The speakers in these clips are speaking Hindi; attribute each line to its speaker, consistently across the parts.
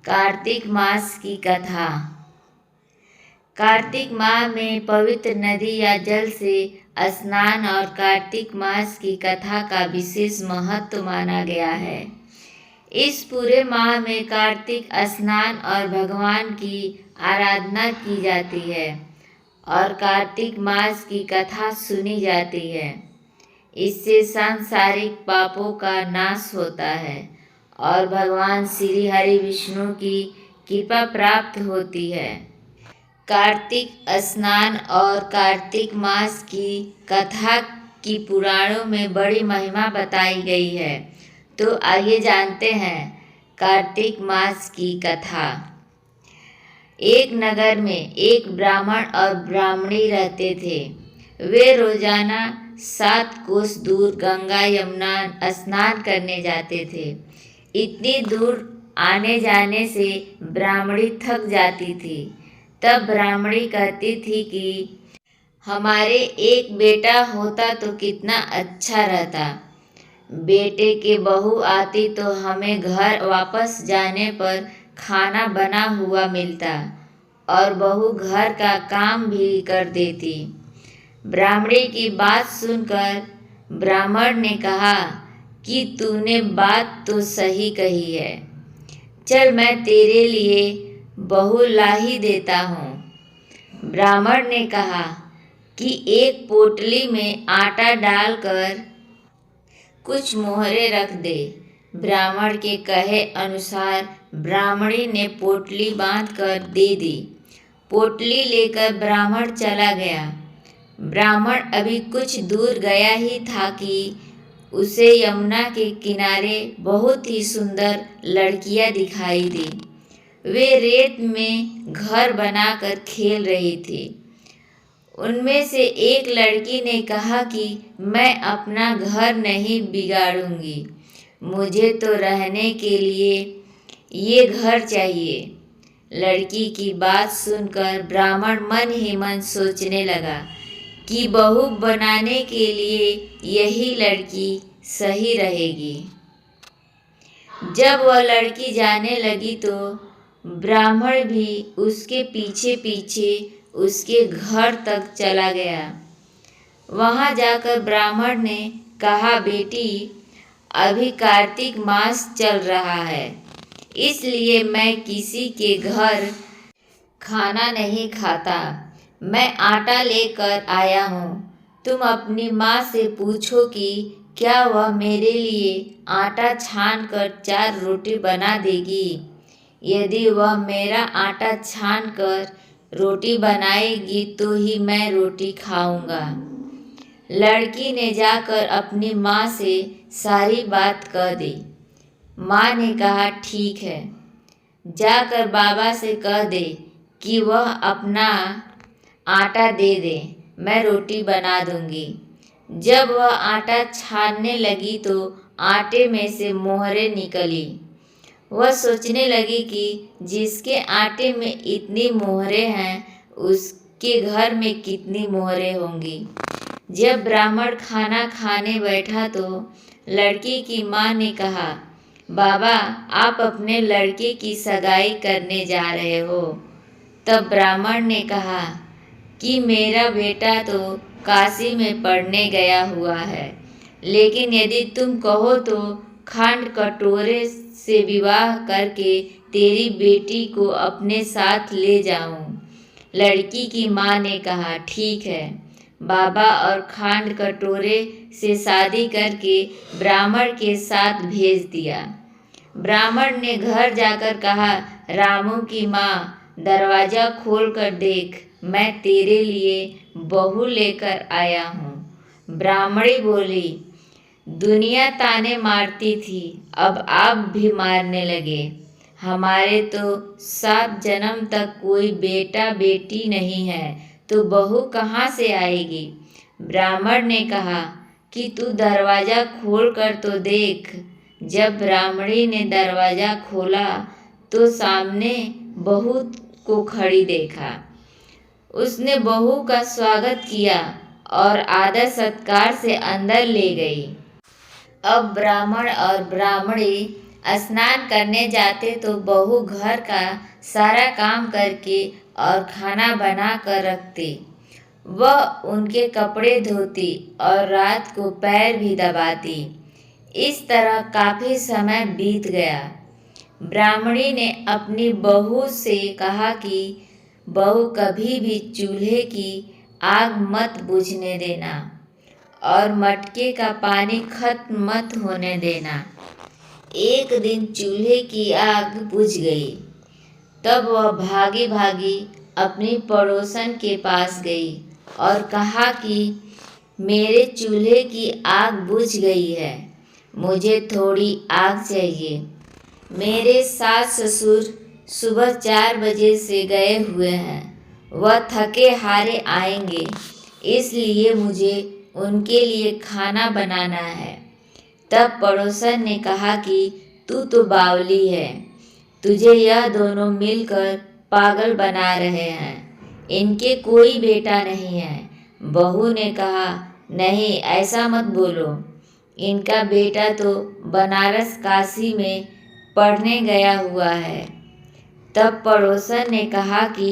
Speaker 1: कार्तिक मास की कथा। कार्तिक माह में पवित्र नदी या जल से स्नान और कार्तिक मास की कथा का विशेष महत्व माना गया है। इस पूरे माह में कार्तिक स्नान और भगवान की आराधना की जाती है और कार्तिक मास की कथा सुनी जाती है। इससे सांसारिक पापों का नाश होता है और भगवान श्री हरि विष्णु की कृपा प्राप्त होती है। कार्तिक स्नान और कार्तिक मास की कथा की पुराणों में बड़ी महिमा बताई गई है। तो आइए जानते हैं कार्तिक मास की कथा। एक नगर में एक ब्राह्मण और ब्राह्मणी रहते थे। वे रोजाना 7 कोस दूर गंगा यमुना स्नान करने जाते थे। इतनी दूर आने जाने से ब्राह्मणी थक जाती थी। तब ब्राह्मणी कहती थी कि हमारे एक बेटा होता तो कितना अच्छा रहता। बेटे के बहू आती तो हमें घर वापस जाने पर खाना बना हुआ मिलता और बहू घर का काम भी कर देती। ब्राह्मणी की बात सुनकर ब्राह्मण ने कहा कि तूने बात तो सही कही है। चल मैं तेरे लिए बहू ला ही देता हूँ। ब्राह्मण ने कहा कि एक पोटली में आटा डालकर कुछ मोहरे रख दे। ब्राह्मण के कहे अनुसार ब्राह्मणी ने पोटली बांधकर दे दी। पोटली लेकर ब्राह्मण चला गया। ब्राह्मण अभी कुछ दूर गया ही था कि उसे यमुना के किनारे बहुत ही सुंदर लड़कियां दिखाई दी। वे रेत में घर बनाकर खेल रही थी। उनमें से एक लड़की ने कहा कि मैं अपना घर नहीं बिगाड़ूंगी, मुझे तो रहने के लिए ये घर चाहिए। लड़की की बात सुनकर ब्राह्मण मन ही मन सोचने लगा कि बहू बनाने के लिए यही लड़की सही रहेगी। जब वह लड़की जाने लगी तो ब्राह्मण भी उसके पीछे पीछे उसके घर तक चला गया। वहां जाकर ब्राह्मण ने कहा, बेटी अभी कार्तिक मास चल रहा है, इसलिए मैं किसी के घर खाना नहीं खाता। मैं आटा लेकर आया हूँ। तुम अपनी माँ से पूछो कि क्या वह मेरे लिए आटा छान कर 4 रोटी बना देगी। यदि वह मेरा आटा छान कर रोटी बनाएगी तो ही मैं रोटी खाऊंगा। लड़की ने जाकर अपनी माँ से सारी बात कह दी। माँ ने कहा, ठीक है, जाकर बाबा से कह दे कि वह अपना आटा दे दे, मैं रोटी बना दूंगी। जब वह आटा छानने लगी तो आटे में से मोहरें निकली। वह सोचने लगी कि जिसके आटे में इतनी मोहरें हैं उसके घर में कितनी मोहरें होंगी। जब ब्राह्मण खाना खाने बैठा तो लड़की की माँ ने कहा, बाबा आप अपने लड़के की सगाई करने जा रहे हो। तब ब्राह्मण ने कहा कि मेरा बेटा तो काशी में पढ़ने गया हुआ है, लेकिन यदि तुम कहो तो खांड कटोरे से विवाह करके तेरी बेटी को अपने साथ ले जाऊं। लड़की की माँ ने कहा, ठीक है। बाबा और खांड कटोरे से शादी करके ब्राह्मण के साथ भेज दिया। ब्राह्मण ने घर जाकर कहा, रामू की माँ दरवाजा खोल कर देख, मैं तेरे लिए बहू लेकर आया हूँ। ब्राह्मणी बोली, दुनिया ताने मारती थी, अब आप भी मारने लगे। हमारे तो 7 जन्म तक कोई बेटा बेटी नहीं है, तो बहू कहाँ से आएगी। ब्राह्मण ने कहा कि तू दरवाजा खोल कर तो देख। जब ब्राह्मणी ने दरवाजा खोला तो सामने बहू को खड़ी देखा। उसने बहू का स्वागत किया और आदर सत्कार से अंदर ले गई। अब ब्राह्मण और ब्राह्मणी स्नान करने जाते तो बहू घर का सारा काम करके और खाना बना कर रखती। वह उनके कपड़े धोती और रात को पैर भी दबाती। इस तरह काफी समय बीत गया। ब्राह्मणी ने अपनी बहू से कहा कि बहू कभी भी चूल्हे की आग मत बुझने देना और मटके का पानी खत्म मत होने देना। एक दिन चूल्हे की आग बुझ गई। तब वह भागी भागी अपनी पड़ोसन के पास गई और कहा कि मेरे चूल्हे की आग बुझ गई है, मुझे थोड़ी आग चाहिए। मेरे सास ससुर सुबह 4 बजे से गए हुए हैं, वह थके हारे आएंगे, इसलिए मुझे उनके लिए खाना बनाना है। तब पड़ोसन ने कहा कि तू तो बावली है, तुझे यह दोनों मिलकर पागल बना रहे हैं, इनके कोई बेटा नहीं है। बहू ने कहा, नहीं ऐसा मत बोलो, इनका बेटा तो बनारस काशी में पढ़ने गया हुआ है। तब पड़ोसन ने कहा कि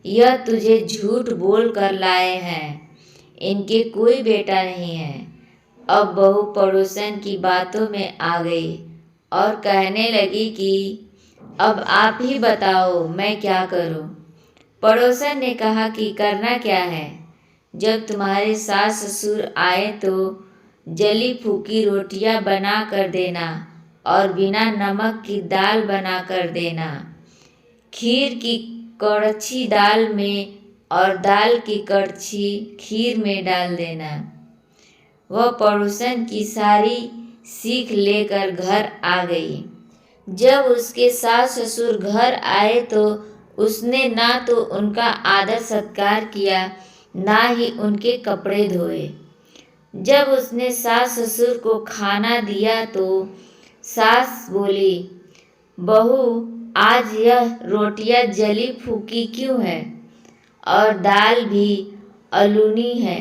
Speaker 1: यह तुझे झूठ बोल कर लाए हैं, इनके कोई बेटा नहीं है। अब बहू पड़ोसन की बातों में आ गई और कहने लगी कि अब आप ही बताओ मैं क्या करूं। पड़ोसन ने कहा कि करना क्या है, जब तुम्हारे सास ससुर आए तो जली फूकी रोटियां बना कर देना और बिना नमक की दाल बना कर देना, खीर की कड़छी दाल में और दाल की कड़छी खीर में डाल देना। वह पड़ोसन की सारी सीख लेकर घर आ गई। जब उसके सास ससुर घर आए तो उसने ना तो उनका आदर सत्कार किया, ना ही उनके कपड़े धोए। जब उसने सास ससुर को खाना दिया तो सास बोली, बहू आज यह रोटियां जली फूकी क्यों है और दाल भी अलूनी है।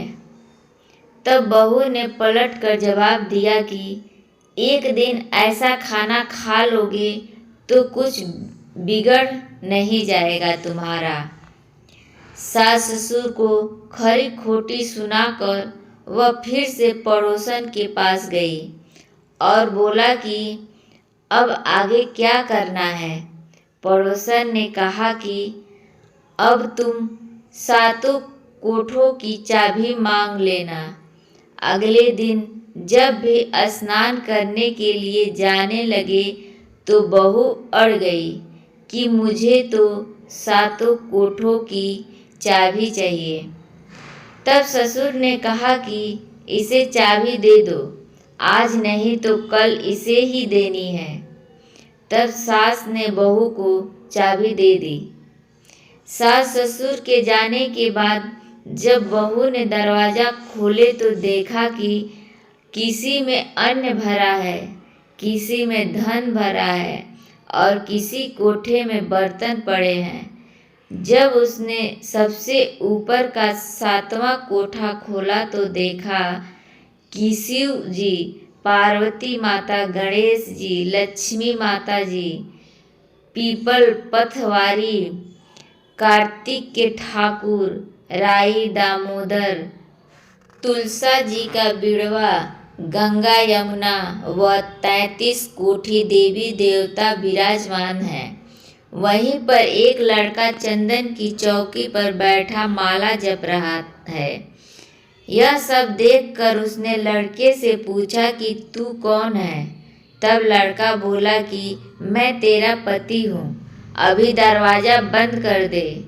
Speaker 1: तब बहू ने पलट कर जवाब दिया कि एक दिन ऐसा खाना खा लोगे तो कुछ बिगड़ नहीं जाएगा तुम्हारा। सास ससुर को खरी खोटी सुनाकर वह फिर से पड़ोसन के पास गई और बोला कि अब आगे क्या करना है। पड़ोसन ने कहा कि अब तुम सातों कोठों की चाबी मांग लेना। अगले दिन जब भी स्नान करने के लिए जाने लगे तो बहू अड़ गई कि मुझे तो सातों कोठों की चाबी चाहिए। तब ससुर ने कहा कि इसे चाबी दे दो, आज नहीं तो कल इसे ही देनी है। तब सास ने बहू को चाबी दे दी। सास ससुर के जाने के बाद जब बहू ने दरवाजा खोले तो देखा कि किसी में अन्न भरा है, किसी में धन भरा है और किसी कोठे में बर्तन पड़े हैं। जब उसने सबसे ऊपर का 7वां कोठा खोला तो देखा कि शिव जी, पार्वती माता, गणेश जी, लक्ष्मी माता जी, पीपल पथवारी, कार्तिक के ठाकुर, राई दामोदर, तुलसा जी का बिड़वा, गंगा यमुना व 33 कोठी देवी देवता विराजमान हैं। वहीं पर एक लड़का चंदन की चौकी पर बैठा माला जप रहा है। यह सब देखकर उसने लड़के से पूछा कि तू कौन है। तब लड़का बोला कि मैं तेरा पति हूँ, अभी दरवाजा बंद कर दे,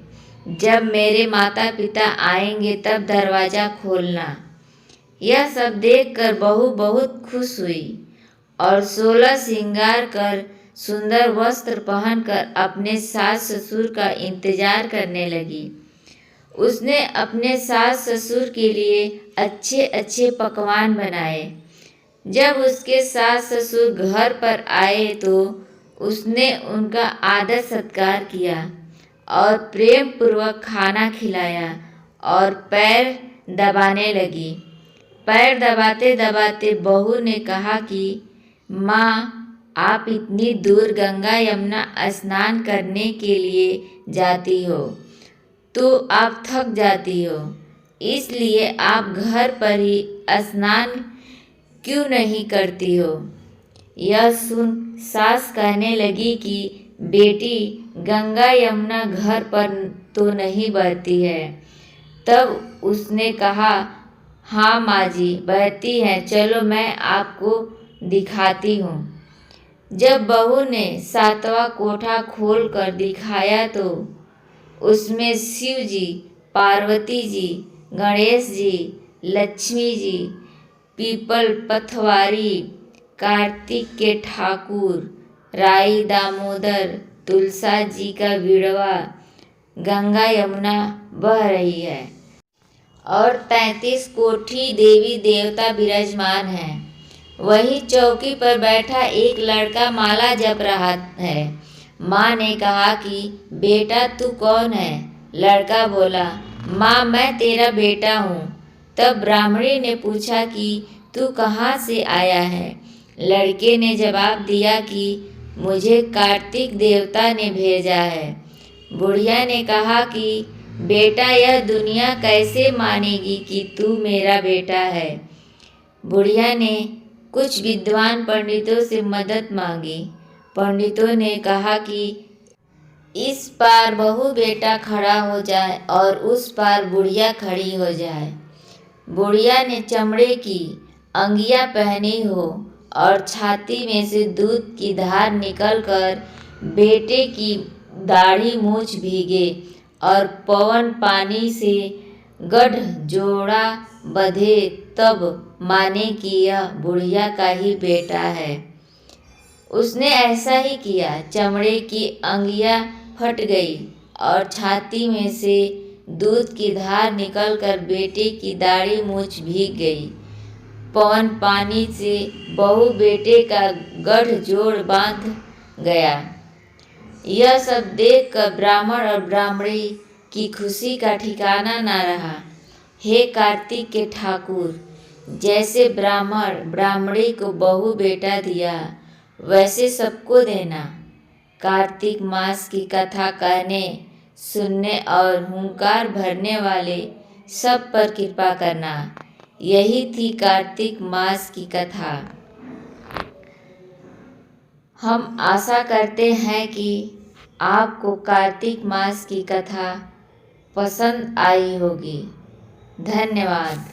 Speaker 1: जब मेरे माता पिता आएंगे तब दरवाजा खोलना। यह सब देखकर बहू बहुत खुश हुई और 16 श्रृंगार कर सुंदर वस्त्र पहनकर अपने सास ससुर का इंतजार करने लगी। उसने अपने सास ससुर के लिए अच्छे अच्छे पकवान बनाए। जब उसके सास ससुर घर पर आए तो उसने उनका आदर सत्कार किया और प्रेम पूर्वक खाना खिलाया और पैर दबाने लगी। पैर दबाते दबाते बहू ने कहा कि माँ, आप इतनी दूर गंगा यमुना स्नान करने के लिए जाती हो तो आप थक जाती हो, इसलिए आप घर पर ही स्नान क्यों नहीं करती हो। यह सुन सास कहने लगी कि बेटी, गंगा यमुना घर पर तो नहीं बहती है। तब उसने कहा, हाँ माँ जी, बहती है, चलो मैं आपको दिखाती हूँ। जब बहू ने 7वां कोठा खोल कर दिखाया तो उसमें शिव जी, पार्वती जी, गणेश जी, लक्ष्मी जी, पीपल पथवारी, कार्तिक के ठाकुर, राई दामोदर, तुलसा जी का बिड़वा, गंगा यमुना बह रही है और 33 कोठी देवी देवता विराजमान हैं। वही चौकी पर बैठा एक लड़का माला जप रहा है। माँ ने कहा कि बेटा तू कौन है? लड़का बोला, माँ मैं तेरा बेटा हूँ। तब ब्राह्मणी ने पूछा कि तू कहाँ से आया है? लड़के ने जवाब दिया कि मुझे कार्तिक देवता ने भेजा है। बुढ़िया ने कहा कि बेटा यह दुनिया कैसे मानेगी कि तू मेरा बेटा है। बुढ़िया ने कुछ विद्वान पंडितों से मदद मांगी। पंडितों ने कहा कि इस पार बहू बेटा खड़ा हो जाए और उस पार बुढ़िया खड़ी हो जाए। बुढ़िया ने चमड़े की अंगियां पहनी हो और छाती में से दूध की धार निकलकर बेटे की दाढ़ी मूछ भीगे और पवन पानी से गढ़ जोड़ा बंधे, तब माने कि यह बुढ़िया का ही बेटा है। उसने ऐसा ही किया। चमड़े की अंगियां फट गई और छाती में से दूध की धार निकलकर बेटे की दाढ़ी मूछ भीग गई। पवन पानी से बहू बेटे का गढ़ जोड़ बांध गया। यह सब देखकर ब्राह्मण और ब्राह्मणी की खुशी का ठिकाना न रहा। हे कार्तिक के ठाकुर, जैसे ब्राह्मण ब्राह्मणी को बहू बेटा दिया वैसे सबको देना। कार्तिक मास की कथा कहने, सुनने और हुंकार भरने वाले सब पर कृपा करना। यही थी कार्तिक मास की कथा। हम आशा करते हैं कि आपको कार्तिक मास की कथा पसंद आई होगी। धन्यवाद।